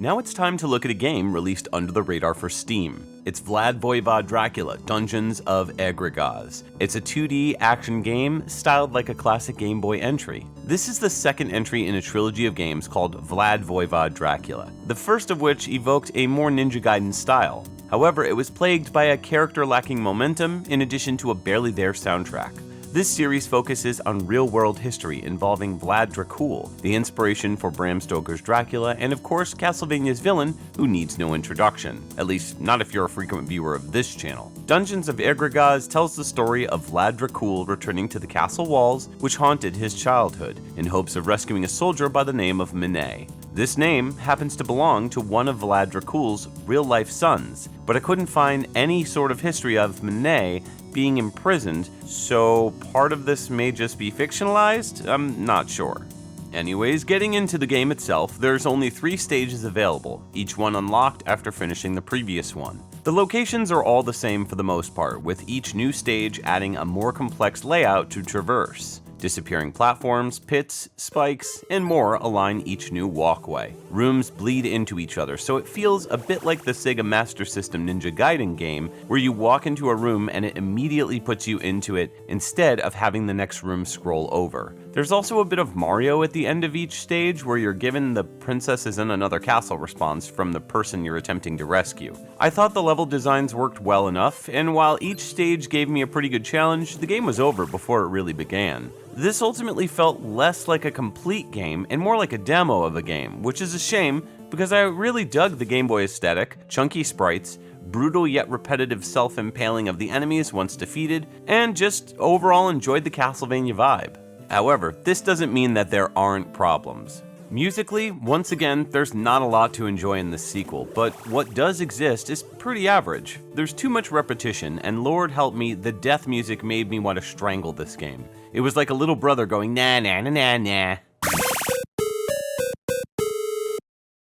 Now it's time to look at a game released under the radar for Steam. It's Vlad Voievod Dracula, Dungeons of Egrigoz. It's a 2D action game styled like a classic Game Boy entry. This is the second entry in a trilogy of games called Vlad Voievod Dracula, the first of which evoked a more Ninja Gaiden style. However, it was plagued by a character lacking momentum in addition to a barely there soundtrack. This series focuses on real-world history involving Vlad Dracula, the inspiration for Bram Stoker's Dracula, and of course Castlevania's villain, who needs no introduction, at least not if you're a frequent viewer of this channel. Dungeons of Egrigoz tells the story of Vlad Dracula returning to the castle walls which haunted his childhood, in hopes of rescuing a soldier by the name of Mine. This name happens to belong to one of Vlad Dracula's real-life sons, but I couldn't find any sort of history of Mine being imprisoned, so part of this may just be fictionalized? I'm not sure. Anyways, getting into the game itself, there's only 3 stages available, each one unlocked after finishing the previous one. The locations are all the same for the most part, with each new stage adding a more complex layout to traverse. Disappearing platforms, pits, spikes, and more align each new walkway. Rooms bleed into each other, so it feels a bit like the Sega Master System Ninja Gaiden game, where you walk into a room and it immediately puts you into it instead of having the next room scroll over. There's also a bit of Mario at the end of each stage, where you're given the "princess is in another castle" response from the person you're attempting to rescue. I thought the level designs worked well enough, and while each stage gave me a pretty good challenge, the game was over before it really began. This ultimately felt less like a complete game and more like a demo of a game, which is a shame because I really dug the Game Boy aesthetic, chunky sprites, brutal yet repetitive self-impaling of the enemies once defeated, and just overall enjoyed the Castlevania vibe. However, this doesn't mean that there aren't problems. Musically, once again, there's not a lot to enjoy in this sequel, but what does exist is pretty average. There's too much repetition, and Lord help me, the death music made me want to strangle this game. It was like a little brother going nah nah nah nah nah.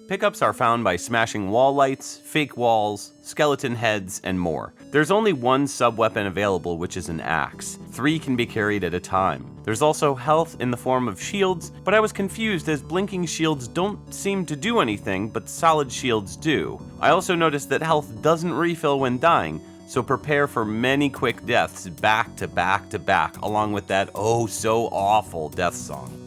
Pickups are found by smashing wall lights, fake walls, skeleton heads, and more. There's only one sub-weapon available, which is an axe. 3 can be carried at a time. There's also health in the form of shields, but I was confused as blinking shields don't seem to do anything, but solid shields do. I also noticed that health doesn't refill when dying, so prepare for many quick deaths back to back to back, along with that oh so awful death song.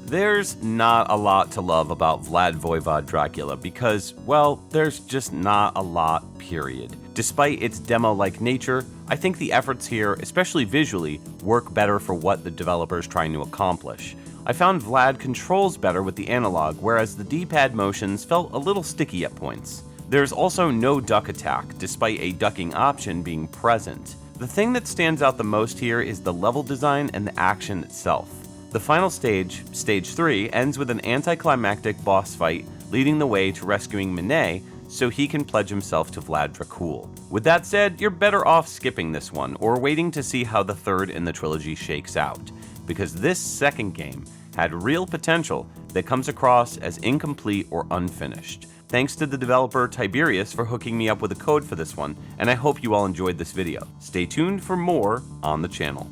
There's not a lot to love about Vlad Voievod Dracula because, well, there's just not a lot, period. Despite its demo-like nature, I think the efforts here, especially visually, work better for what the developer's trying to accomplish. I found Vlad controls better with the analog, whereas the D-pad motions felt a little sticky at points. There's also no duck attack, despite a ducking option being present. The thing that stands out the most here is the level design and the action itself. The final stage, Stage 3, ends with an anticlimactic boss fight leading the way to rescuing Mine so he can pledge himself to Vlad Dracula. With that said, you're better off skipping this one or waiting to see how the third in the trilogy shakes out, because this second game had real potential that comes across as incomplete or unfinished. Thanks to the developer Tiberius for hooking me up with a code for this one, and I hope you all enjoyed this video. Stay tuned for more on the channel.